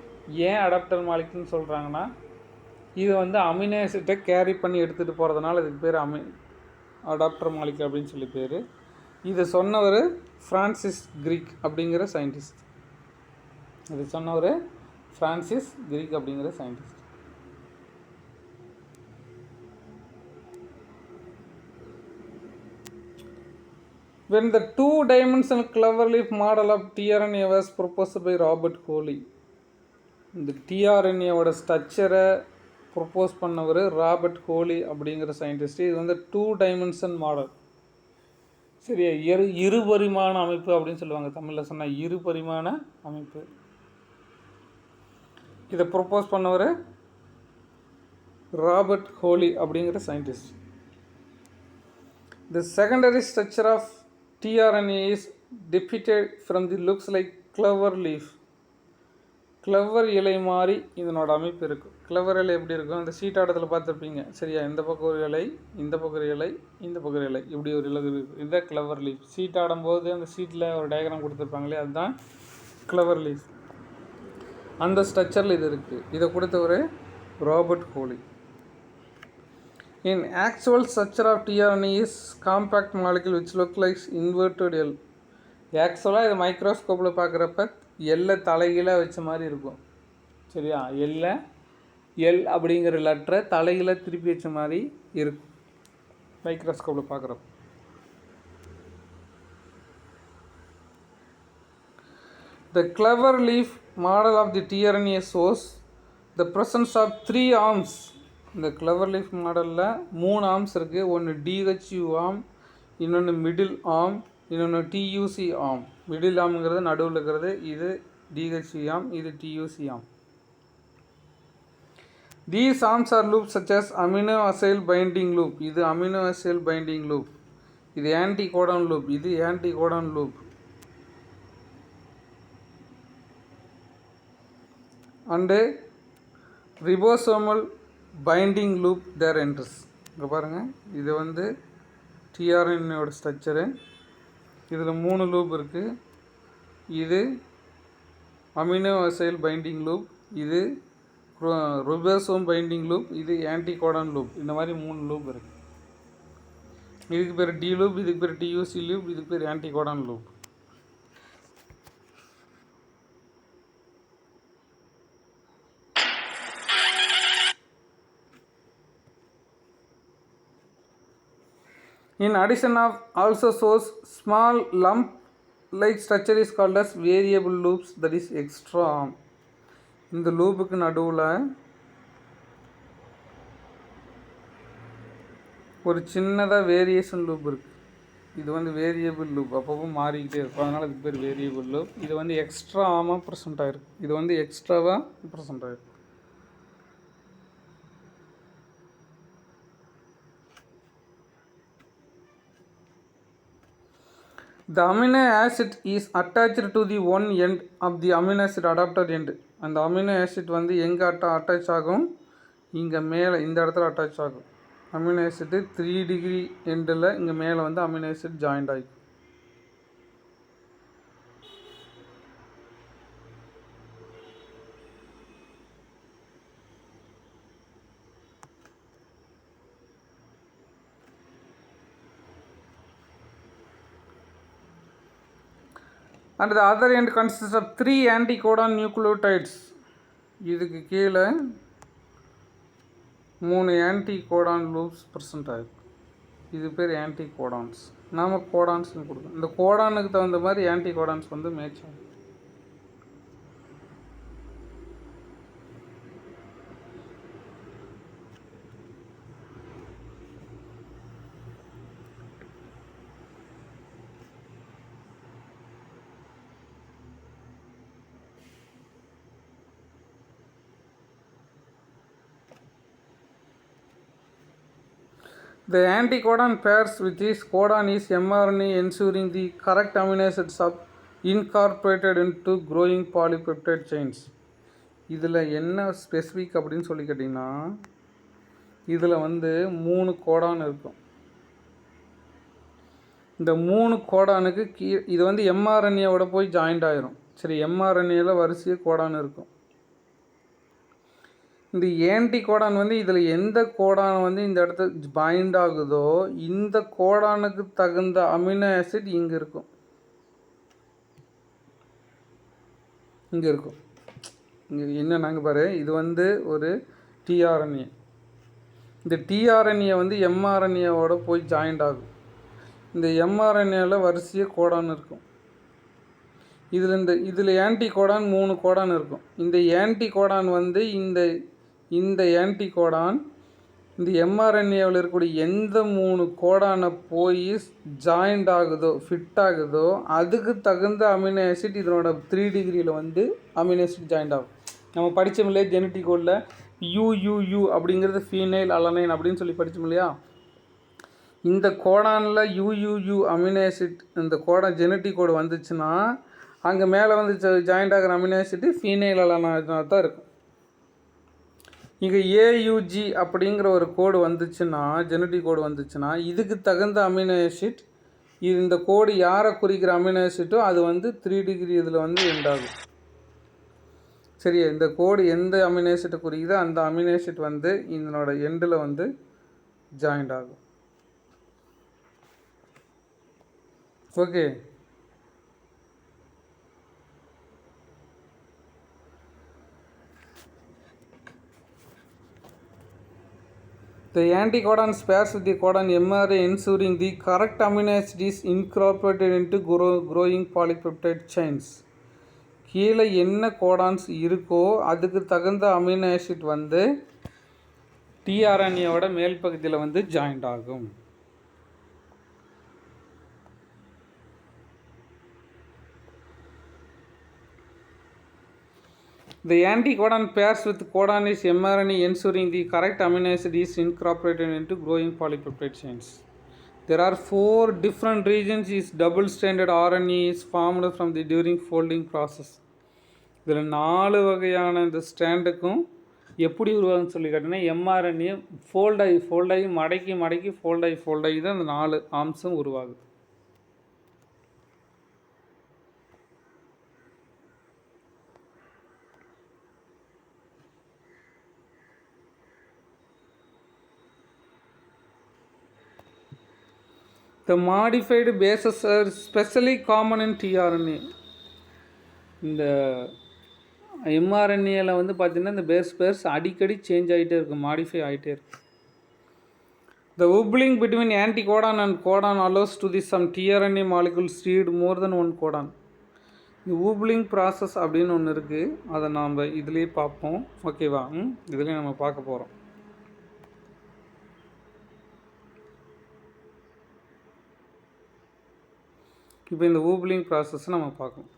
[SPEAKER 1] ஏன் அடாப்டர் மாலிகுல்னு சொல்கிறாங்கன்னா, இது வந்து அமினோ ஆசிட்டை கேரி பண்ணி எடுத்துகிட்டு போகிறதுனால இதுக்கு பேர் அடாப்டர் மாலிகுல் அப்படின்னு சொல்லி பேர். இதை சொன்னவர் ஃப்ரான்சிஸ் கிரிக் அப்படிங்கிற சயின்டிஸ்ட். இது சொன்னவர் ஃப்ரான்சிஸ் கிரிக் அப்படிங்கிற scientist. When the two-dimensional cloverleaf model of tRNA was proposed by Robert Coley, இந்த tRNAவோட ஸ்ட்ரக்சரை ப்ரொப்போஸ் பண்ணவர் ராபர்ட் கோலி அப்படிங்கிற சயின்டிஸ்ட். இது வந்து 2 டைமென்ஷன் மாடல். சரியா? இருபரிமாண அமைப்பு அப்படின்னு சொல்லுவாங்க. தமிழில் சொன்னால் இருபரிமாண அமைப்பு. இதை ப்ரொப்போஸ் பண்ணவர் ராபர்ட் கோலி அப்படிங்கிற scientist. The secondary structure of tRNA is depicted from the looks like clover leaf. Clever இலை மாதிரி இதனோட அமைப்பு இருக்கும். கிளவர் இலை எப்படி இருக்கும்? அந்த சீட்டாட்டத்தில் பார்த்துருப்பீங்க. சரியா? இந்த பக்கம் ஒரு இலை, இந்த பக்கம் ஒரு இலை, இந்த பக்கம் ஒரு இலை, இப்படி ஒரு இலை இருக்குது. இதுதான் கிளவர் லீஃப். சீட் ஆடும்போது அந்த சீட்டில் ஒரு டயக்ராம் கொடுத்துருப்பாங்களே, அதுதான் கிளவர் லீஃப். அந்த ஸ்ட்ரக்சரில் இது இருக்குது. இதை கொடுத்தவர் Robert Kohli. In actual structure of tRNA is compact molecule which look like inverted L. ஆக்சுவலாக இது மைக்ரோஸ்கோப்பில் பார்க்குறப்ப எல்லை தலைகீழாக வச்ச மாதிரி இருக்கும். சரியா? எல் அப்படிங்கிற லெட்டரை தலைகீழாக திருப்பி வச்ச மாதிரி இருக்கும் மைக்ரோஸ்கோப்பில் பார்க்குறப்ப. The clover leaf model of the tRNA shows the presence of 3 arms. இந்த கிளவர் லீஃப் மாடலில் 3 ஆர்ம்ஸ் இருக்குது. ஒன்று டிஹெச்யூ ஆர்ம், இன்னொன்று மிடில் ஆர்ம், இன்னொன்று டியூசி ஆர்ம். மிடில் ஆர்ம்ங்கிறது நடுவில் இருக்கிறது, இது டிஹெச்யூ ஆர்ம், இது TUC arm. These arms are loop such as amino acyl binding loop. இது அமினோ அசைல் பைண்டிங் லூப். இது ஆன்டி கோடான் லூப், இது anti codon loop. And ribosomal binding loop there entrance. இங்கே பாருங்கள், இது வந்து டிஆர்என்ஏவோட ஸ்ட்ரக்சரு. இதில் 3 லூப் இருக்குது. இது அமினோ அசைல் பைண்டிங் லூப், இது ரிபோசோம் பைண்டிங் லூப், இது ஆன்டி கோடான் லூப். இந்த மாதிரி 3 லூப் இருக்குது. இதுக்கு பேர் டி லூப், இதுக்கு பேர் டியூசி லூப், இதுக்கு பேர் anti codon loop. In addition of also shows small lump like structure is called as variable loops, that is extra arm. இந்த லூப்புக்கு நடுவில் ஒரு சின்னதாக வேரியேஷன் லூப் இருக்குது. இது வந்து வேரியபிள் லூப், அப்பப்போ மாறிக்கிட்டே இருக்கும். அதனால் இதுக்கு பேர் வேரியபிள் லூப். இது வந்து எக்ஸ்ட்ரா ஆர்மாக ப்ரெசென்ட் ஆகிருக்கு. இது வந்து எக்ஸ்ட்ராவாக ப்ரெசென்ட் ஆகிருக்கு. The amino acid is attached to the one end of the amino acid adapter end. அந்த அமினோ ஆசிட் வந்து எங்கே அட்டாச் ஆகும்? இங்கே மேலே இந்த இடத்துல அட்டாச் ஆகும். அமினோ ஆசிட்டு 3 டிகிரி எண்டில் இங்கே மேலே வந்து அமினோ ஆசிட் ஜாயிண்ட் ஆகிக்கும். And the other end consists of 3 anticodon nucleotides. இதுக்கு கீழே 3 anticodon loops present ஆகிருக்கு. இது பேர் anticodons. நாம் கோடான்ஸ்னு கொடுக்கணும். இந்த கோடானுக்கு தகுந்த மாதிரி anticodons வந்து மேட்ச் ஆகும். The anticodon pairs with this codon is mRNA ensuring the correct amino acids are incorporated into growing polypeptide chains. இதில் என்ன ஸ்பெசிஃபிக் அப்படின்னு சொல்லி கேட்டிங்கன்னா, இதில் வந்து 3 கோடான் இருக்கும். இந்த 3 கோடானுக்கு இது வந்து எம்ஆர்என்ஏவோட போய் ஜாயிண்ட் ஆயிரும். சரி, எம்ஆர்என்ஏவில் வரிசையாக கோடான் இருக்கும். இந்த ஏன்டி கோடான் வந்து இதில் எந்த கோடான் வந்து இந்த இடத்துல பைண்ட் ஆகுதோ இந்த கோடானுக்கு தகுந்த அமினோ ஆசிட் இங்கே இருக்கும். இங்கே இருக்கும். இங்கே என்ன நாங்கள் பாரு, இது வந்து ஒரு டிஆர்என்ஏ. இந்த டிஆர்என்ஏ வந்து எம்ஆர்என்ஏவோட போய் ஜாயிண்ட் ஆகும். இந்த எம்ஆர்என்ஏவில் வரிசையாக கோடான் இருக்கும். இதில் ஆன்டி கோடான் 3 கோடான் இருக்கும். இந்த ஆன்டி கோடான் வந்து இந்த ஆன்டி கோடான் இந்த எம்ஆர்என்ஏவில் இருக்கக்கூடிய எந்த 3 கோடானை போய் ஜாயிண்ட் ஆகுதோ ஃபிட் ஆகுதோ அதுக்கு தகுந்த அமினோ ஆசிட் இதனோட 3 டிகிரியில் வந்து அமினோ ஆசிட் ஜாயிண்ட் ஆகும். நம்ம படித்தோம் இல்லையா ஜெனட்டிக் கோடில் யூயூயூ அப்படிங்கிறது ஃபீனைல் அலனைன் அப்படின்னு சொல்லி படித்தோம் இல்லையா. இந்த கோடானில் யூயூயூ அமினோ ஆசிட் இந்த கோடான் ஜெனட்டிக் கோடு வந்துச்சுன்னா அங்கே மேலே வந்து ஜாயிண்ட் ஆகிற அமினோ ஆசிட் ஃபீனைல் அலனைனாக தான் இருக்கும். இங்கே ஏயுஜி அப்படிங்கிற ஒரு கோடு வந்துச்சுன்னா ஜெனட்டிக் கோடு வந்துச்சுன்னா இதுக்கு தகுந்த அமினோ ஆசிட் இந்த கோடு யாரை குறிக்கிற அமினோ ஆசிட்டோ அது வந்து 3 டிகிரி இதில் வந்து எண்ட் ஆகும். சரி, இந்த கோடு எந்த அமினோ ஆசிட்டை குறிக்குதோ அந்த அமினோ ஆசிட் வந்து இதனோட எண்டில் வந்து ஜாயிண்ட் ஆகும். Okay, the anticodon pairs with the codon mRNA ensuring the correct amino acid is incorporated into growing polypeptide chains. கீழே என்ன கோடான்ஸ் இருக்கோ அதுக்கு தகுந்த அமினோ ஆசிட் வந்து டிஆர்என்ஏவோட மேல் பகுதியில் வந்து ஜாயிண்ட் ஆகும். The anticodon pairs with codon is mRNA ensuring the correct amino acid is incorporated into growing polypeptide chains. There are 4 different regions is double-stranded RNA is formed from the during folding process. இதில் 4 வகையான இந்த ஸ்டாண்டுக்கும் எப்படி உருவாகுன்னு சொல்லி கேட்டிங்கன்னா எம்ஆர்என்ஏ ஃபோல்டாகி மடக்கி ஃபோல்டாகி தான் அந்த 4 ஆம்ஸும் உருவாகுது. The modified bases are especially common in tRNA. இந்த எம்ஆர்என்ஏல வந்து பார்த்திங்கன்னா இந்த பேர்ஸ் அடிக்கடி சேஞ்ச் ஆகிட்டே இருக்கும், மாடிஃபை ஆகிட்டே இருக்கும். The wobbling between anticodon and codon allows to the some tRNA molecules read more than one codon. இந்த wobbling process அப்படின்னு ஒன்று இருக்குது, அதை நாம் இதுலேயே பார்ப்போம். ஓகேவா, இதுலேயே நம்ம பார்க்க போகிறோம். இப்போ இந்த wobbling ப்ராசஸ் நம்ம பார்க்கணும்.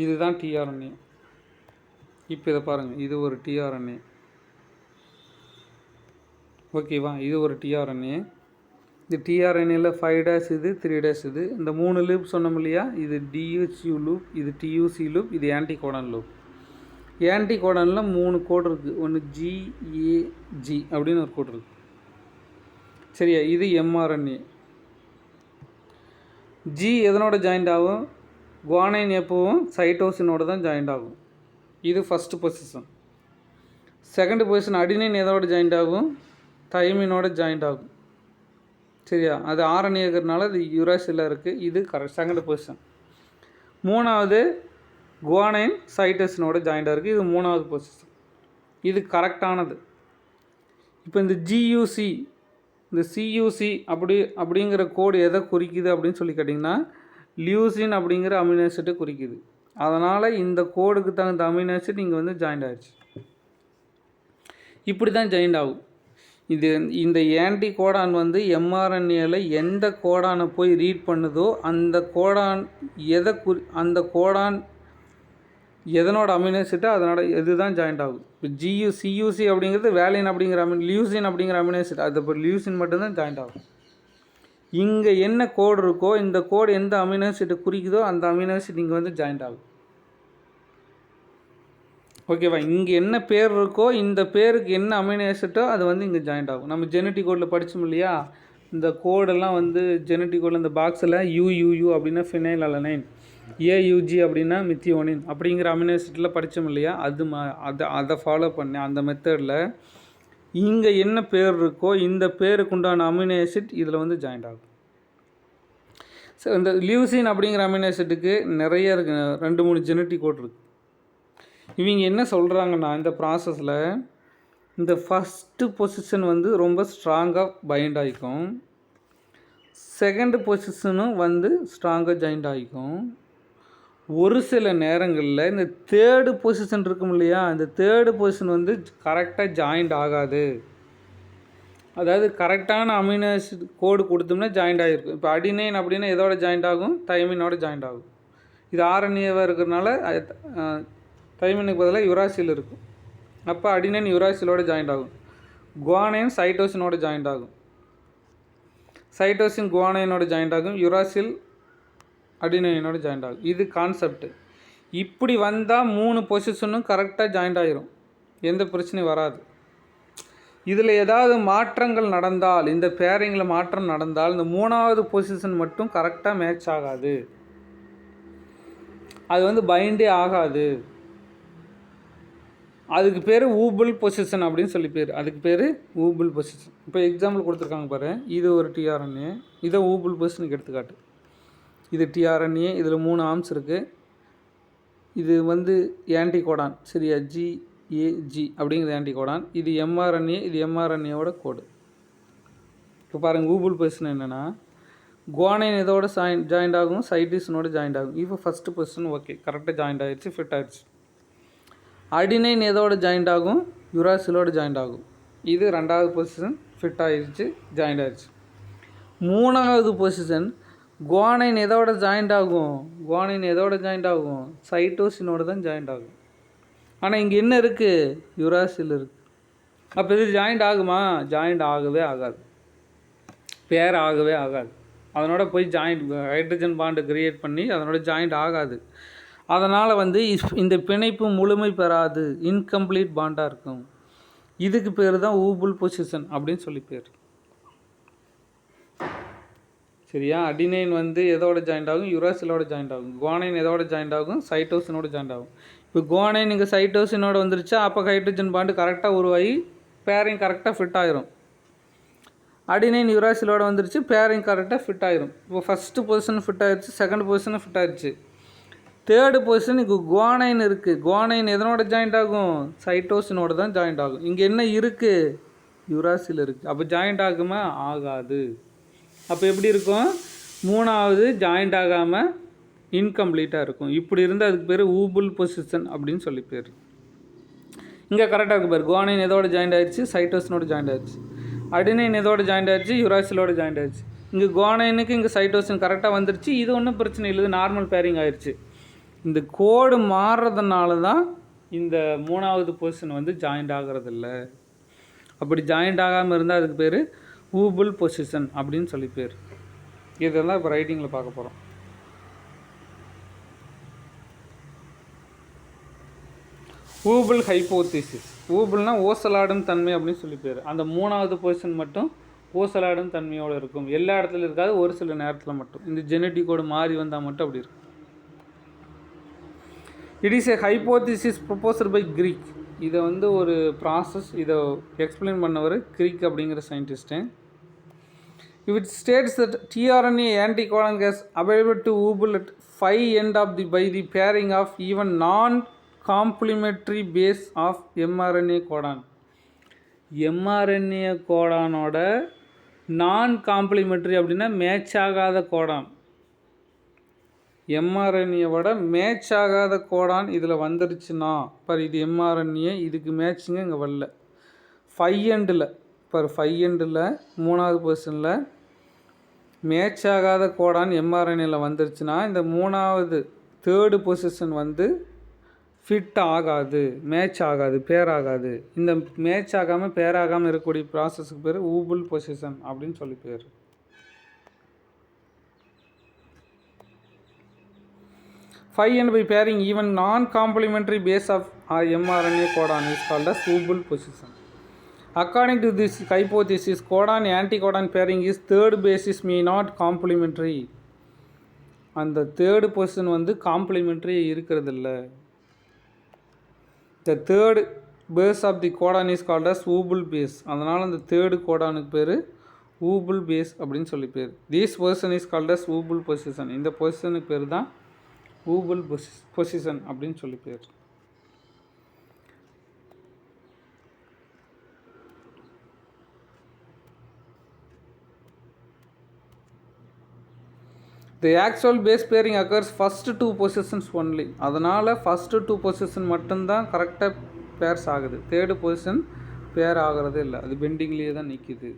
[SPEAKER 1] இதுதான் டிஆர்என்ஏ. இப்போ இதை பாருங்கள், இது ஒரு டிஆர்என்ஏ. ஓகேவா, இது ஒரு டிஆர்என்ஏ. இந்த டிஆர்என்ஏல 5' இது 3' இது இந்த 3 லூப் சொன்னோம் இல்லையா. இது டியூசியூ லூப், இது டியூசி லூப், இது ஆன்டிகோடான் லூப். ஆன்டிகோடானில் 3 கோடு இருக்குது. ஒன்று ஜிஏஜி அப்படின்னு ஒரு கோடு இருக்குது. சரியா, இது எம்ஆர்என்ஏ. ஜி எதனோட ஜாயிண்ட் ஆகும்? குவானைன் எப்பவும் சைட்டோசினோட தான் ஜாயிண்ட் ஆகும். இது first position. Second position adenine எதோட ஜாயிண்ட் ஆகும்? தைமினோட ஜாயிண்ட் ஆகும். சரியா, அது ஆர்என்ஏ இருக்கிறதுனால அது யுராசில் இருக்குது. இது கரெக்ட் செகண்ட் பொசிஷன். மூணாவது குவானைன் சைட்டோசினோட ஜாயிண்டாக இருக்குது. இது 3வது பொசிஷன். இது கரெக்டானது. இப்போ இந்த ஜியூசி இந்த சியூசி அப்படிங்கிற கோடு எதை குறிக்குது அப்படின்னு சொல்லி கேட்டிங்கன்னா லியூசின் அப்படிங்கிற அமினோ ஆசிட்டை குறிக்குது. அதனால் இந்த கோடுக்கு தகுந்த அமினோ ஆசிட் இங்கே வந்து ஜாயிண்ட் ஆகிடுச்சு. இப்படி தான் ஜாயிண்ட் ஆகும். இந்த ஆன்டி கோடான் வந்து எம்ஆர்என்ஏல எந்த கோடானை போய் ரீட் பண்ணுதோ அந்த கோடான் அந்த கோடான் எதனோட அமினோ ஆசிட்டோ அதனோட இதுதான் ஜாயிண்ட் ஆகும். இப்போ சியூசி அப்படிங்கிறது வேலின் அப்படிங்கிற லியூசின் அப்படிங்கிற அமினோ ஆசிட், அது இப்போ லியூசின் மட்டும்தான் ஜாயிண்ட் ஆகும். இங்கே என்ன கோடு இருக்கோ இந்த கோடு எந்த அமினோ ஆசிட்டை குறிக்குதோ அந்த அமினோ ஆசிட் இங்கே வந்து ஜாயிண்ட் ஆகும். ஓகேவா? இங்கே என்ன பேர் இருக்கோ இந்த பேருக்கு என்ன அமினோ ஆசிட்டோ அது வந்து இங்கே ஜாயிண்ட் ஆகும். நம்ம ஜெனட்டிக் கோடில் படித்தோம் இல்லையா, இந்த கோடெல்லாம் வந்து ஜெனட்டிக் கோடில் இந்த பாக்ஸில் யூயூயூ அப்படின்னா ஃபினைல் அலனைன், ஏயூஜி அப்படின்னா மித்தியோனின் அப்படிங்கிற அமினோ ஆசிட்டில் படித்தோம் இல்லையா, அதை ஃபாலோ பண்ணேன். அந்த மெத்தடில் இங்கே என்ன பேர் இருக்கோ இந்த பேருக்கு உண்டான அமினோ ஆசிட் இதில் வந்து ஜாயிண்ட் ஆகும். ஸோ இந்த லியூசின் அப்படிங்கிற அமினோ ஆசிட்டுக்கு நிறைய இருக்குது, 2-3 ஜெனட்டிக் கோட் இருக்குது. இவங்க என்ன சொல்கிறாங்கன்னா இந்த ப்ராசஸில் இந்த ஃபஸ்ட்டு பொசிஷன் வந்து ரொம்ப ஸ்ட்ராங்காக பைண்ட் ஆகிக்கும், செகண்டு பொசிஷனும் வந்து ஸ்ட்ராங்காக ஜாயிண்ட் ஆகிக்கும். ஒரு சில நேரங்களில் இந்த தேர்டு பொசிஷன் இருக்கும் இல்லையா, இந்த தேர்டு பொசிஷன் வந்து கரெக்டாக ஜாயிண்ட் ஆகாது. அதாவது கரெக்டான அமினோ ஆசிட் கோடு கொடுத்தோம்னா ஜாயிண்ட் ஆகிருக்கும். இப்போ அடினைன் அப்படின்னா எதோட ஜாயிண்ட் ஆகும்? தைமினோட ஜாயிண்ட் ஆகும். இது ஆர்என்ஏவாக இருக்கிறதுனால தைமினுக்கு பதிலாக யுராசில் இருக்கும். அப்போ அடினைன் யுராசிலோட ஜாயிண்ட் ஆகும். குவானைன் சைட்டோசினோட ஜாயிண்ட் ஆகும். சைட்டோசின் குவானைனோட ஜாயிண்ட் ஆகும். யுராசில் அடினைனோட ஜாயிண்ட் ஆகும். இது கான்செப்ட். இப்படி வந்தால் 3 பொசிஷனும் கரெக்டாக ஜாயிண்ட் ஆகிரும், எந்த பிரச்சனையும் வராது. இதில் ஏதாவது மாற்றங்கள் நடந்தால், இந்த பேரிங்கில் மாற்றம் நடந்தால் இந்த 3வது பொசிஷன் மட்டும் கரெக்டாக மேட்ச் ஆகாது, அது வந்து பைண்டே ஆகாது. அதுக்கு பேர் ஊபிள் பொசிஷன் அப்படின்னு சொல்லி பேர். அதுக்கு பேர் ஊபிள் பொசிஷன். இப்போ எக்ஸாம்பிள் கொடுத்துருக்காங்க பாரு, இது ஒரு டிஆர்என்ஏ, இதை ஊபிள் பொசிஷனுக்கு எடுத்துக்காட்டு. இது டிஆர்என்ஏ, இதில் 3 ஆர்ம்ஸ் இருக்குது. இது வந்து ஆன்டிகோடான், சரியா, ஜிஏஜி அப்படிங்கிறது ஆன்டிகோடான். இது எம்ஆர்என்ஏ, இது எம்ஆர்என்ஏவோட கோடு. இப்போ பாருங்கள், ஊபிள் பொசிஷன் என்னென்னா குவானைன் இதோட ஜாயிண்ட் ஆகும், சைட்டிஸனோட ஜாயிண்ட் ஆகும். இப்போ ஃபஸ்ட்டு பொசிஷன் ஓகே, கரெக்டாக ஜாயிண்ட் ஆகிடுச்சு, ஃபிட் ஆகிடுச்சு. அடினைன் எதோட ஜாயிண்ட் ஆகும்? யுராசிலோட ஜாயிண்ட் ஆகும். இது 2வது பொசிஷன், ஃபிட் ஆகிடுச்சு, ஜாயிண்ட் ஆகிடுச்சு. 3வது பொசிஷன் குவானைன் எதோட ஜாயிண்ட் ஆகும்? குவானைன் எதோட ஜாயிண்ட் ஆகும்? சைட்டோசினோட தான் ஜாயிண்ட் ஆகும். ஆனால் இங்கே என்ன இருக்குது? யுராசில் இருக்குது. அப்போ இது ஜாயிண்ட் ஆகுமா? ஜாயிண்ட் ஆகவே ஆகாது, பேர் ஆகவே ஆகாது. அதனோட போய் ஜாயிண்ட் ஹைட்ரஜன் பாண்டு கிரியேட் பண்ணி அதனோட ஜாயிண்ட் ஆகாது. அதனால் வந்து இந்த பிணைப்பு முழுமை பெறாது, இன்கம்ப்ளீட் பாண்டாக இருக்கும். இதுக்கு பேர் தான் ஊபிள் பொசிஷன் அப்படின்னு சொல்லி பேர். சரியா? அடினைன் வந்து எதோட ஜாயிண்ட் ஆகும்? யுராசிலோட ஜாயிண்ட் ஆகும். குவானைன் எதோட ஜாயிண்ட் ஆகும்? சைட்டோசினோட ஜாயிண்ட் ஆகும். இப்போ குவானைன் இங்கே சைட்டோசினோட வந்துருச்சா, அப்போ ஹைட்ரஜன் பாண்டு கரெக்டாக உருவாகி பேரிங் கரெக்டாக ஃபிட் ஆகிரும். அடினைன் யுராசிலோட வந்துருச்சு, பேரிங் கரெக்டாக ஃபிட் ஆகிரும். இப்போ ஃபஸ்ட்டு பொசிஷன் ஃபிட் ஆகிடுச்சு, செகண்ட் பொசிஷனும் ஃபிட் ஆகிடுச்சு. தேர்டு பொசிஷனுக்கு குவானைன் இருக்குது. குவானைன் எதனோட ஜாயிண்ட் ஆகும்? சைட்டோசினோட தான் ஜாயிண்ட் ஆகும். இங்கே என்ன இருக்குது? யுராசில் இருக்குது. அப்போ ஜாயிண்ட் ஆகுமா? ஆகாது. அப்போ எப்படி இருக்கும்? 3வது ஜாயிண்ட் ஆகாமல் இன்கம்ப்ளீட்டாக இருக்கும். இப்படி இருந்தால் அதுக்கு பேர் ஊபிள் பொசிஷன் அப்படின்னு சொல்லி பேர். இங்கே கரெக்டாக இருக்குது பேர். குவானைன் எதோட ஜாயிண்ட் ஆகிடுச்சு? சைட்டோசினோட ஜாயிண்ட் ஆகிடுச்சு. அடினைன் எதோட ஜாயிண்ட் ஆகிடுச்சு? யுராசிலோட ஜாயிண்ட் ஆகிடுச்சு. இங்கே குவானைனுக்கு இங்கே சைட்டோசின் கரெக்டாக வந்துருச்சு. இது ஒன்றும் பிரச்சனை இல்லை, நார்மல் பேரிங் ஆயிடுச்சு. இந்த கோடு மாறுறதுனால தான் இந்த 3வது பொசிஷன் வந்து ஜாயிண்ட் ஆகிறதில்ல. அப்படி ஜாயிண்ட் ஆகாமல் இருந்தால் அதுக்கு பேர் ஊபிள் பொசிஷன் அப்படின்னு சொல்லி பேர். இதெல்லாம் இப்போ ரைட்டிங்கில் பார்க்க போகிறோம். ஊபிள் ஹைப்போதீசிஸ். ஊபிள்னா ஓசலாடும் தன்மை அப்படின்னு சொல்லி பேர். அந்த 3வது பொசிஷன் மட்டும் ஓசலாடும் தன்மையோடு இருக்கும். எல்லா இடத்துலையும் இருக்காது, ஒரு சில நேரத்தில் மட்டும். இந்த ஜெனட்டிக் கோடு மாறி வந்தால் மட்டும் அப்படி இருக்கும். It is a hypothesis proposer by Crick. இதை வந்து ஒரு ப்ராசஸ், இதை எக்ஸ்பிளைன் பண்ணவர் கிரீக் அப்படிங்கிற scientist. If it states that tRNA anticodon has available to wobble at 5 end of the by the pairing of even non-complementary base of mRNA Godan. mRNA கோடானோட நான் காம்ப்ளிமெண்ட்ரி அப்படின்னா மேட்ச் ஆகாத கோடான், எம்ஆர்என்ஏவோட மேட்ச் ஆகாத கோடான் இதில் வந்துருச்சுன்னா, பார் இது எம்ஆர்என்ஏ, இதுக்கு மேட்சிங்க இங்கே வரல. 5 எண்டில் பார், 5 எண்டில் 3வது பொசிஷனில் மேட்ச் ஆகாத கோடான் எம்ஆர்என்ஏல வந்துருச்சுன்னா இந்த 3வது தேர்டு பொசிஷன் வந்து ஃபிட் ஆகாது, மேட்ச் ஆகாது, பேர் ஆகாது. இந்த மேட்ச் ஆகாமல் பேர் ஆகாமல் இருக்கக்கூடிய ப்ராசஸுக்கு பேர் ஊபுல் பொசிஷன் அப்படின்னு சொல்லி பேர். Find by pairing even non-complementary base of mRNA codon is called as ஊபுல் position. According to this hypothesis, codon-anticodon pairing is third basis may not complementary. அந்த தேர்டு பொசிஷன் வந்து காம்ப்ளிமெண்ட்ரி இருக்கிறதில்ல. The third base of the codon is called as ஊபுல் base. அதனால் அந்த தேர்டு கோடானுக்கு பேர் ஊபுல் பேஸ் அப்படின்னு சொல்லி பேர். This position is called as ஊபுல் position. இந்த பொசிஷனுக்கு பேர் தான் ஊபுல் பொசிஷன் அப்படின்னு சொல்லி பேர். The actual base pairing occurs first two positions only. அதனால் ஃபஸ்ட்டு டூ பொசிஷன் மட்டும்தான் கரெக்டாக பேர்ஸ் ஆகுது. தேர்டு பொசிஷன் பேர் ஆகிறது இல்லை, அது பெண்டிங்லேயே தான் நிற்கிது.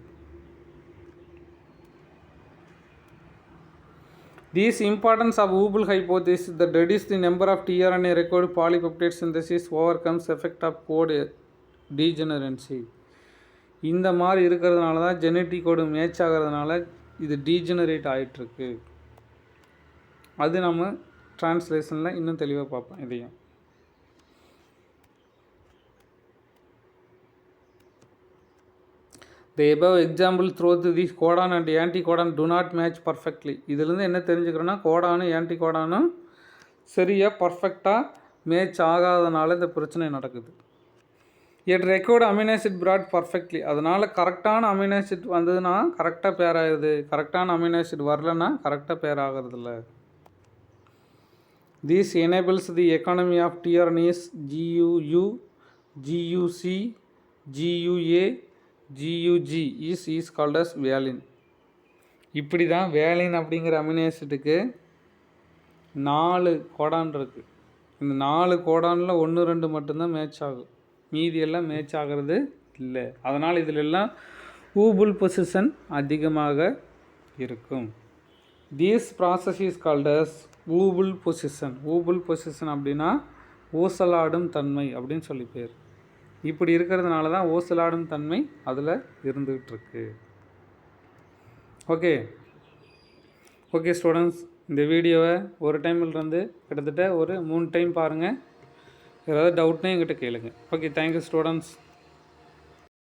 [SPEAKER 1] These importance of ஊபுல் hypothesis that reduce the number of tRNA required polypeptide synthesis overcomes effect of code degeneracy. இந்த மாதிரி இருக்கிறதுனால தான் ஜெனட்டிக் கோடு மேட்ச் ஆகிறதுனால இது டீஜெனரேட் ஆகிட்டுருக்கு. அது நம்ம டிரான்ஸ்லேஷனில் இன்னும் தெளிவாக பார்ப்போம். இதையும் The above example through the codon and anticodon do not match perfectly. இதிலேருந்து என்ன தெரிஞ்சுக்கிறோன்னா கோடானும் ஆன்டிகோடானும் சரியாக பர்ஃபெக்டாக மேட்ச் ஆகாதனால இந்த பிரச்சனை நடக்குது. It record amino acid brought perfectly. அதனால் கரெக்டான அமினோ ஆசிட் வந்ததுன்னா கரெக்டாக பேர் ஆகுது, கரெக்டான அமினோ ஆசிட் வரலன்னா கரெக்டாக பேர் ஆகிறதில்ல. This enables the economy of tRNAs GUU, GUC, GUA, GUG is called as valine. இப்படி தான் வேலின் அப்படிங்கிற அமினோ ஆசிட்டுக்கு 4 கோடான் இருக்குது. இந்த 4 கோடானில் 1-2 மட்டும்தான் மேட்ச் ஆகும், மீதி எல்லாம் மேட்ச் ஆகிறது இல்லை. அதனால் இதில் எல்லாம் ஊபுல் பொசிஷன் அதிகமாக இருக்கும். This process is called as wobble position. Wobble position அப்படின்னா ஊசலாடும் தன்மை அப்படின்னு சொல்லி பேர். இப்படி இருக்கிறதுனால தான் ஊசலாடும் தன்மை அதில் இருந்துகிட்ருக்கு. ஓகே ஸ்டூடெண்ட்ஸ், இந்த வீடியோவை ஒரு டைமிலிருந்து கிட்டத்தட்ட ஒரு 3 டைம் பாருங்கள். ஏதாவது டவுட்னா என்கிட்ட கேளுங்க. Okay, thank you students.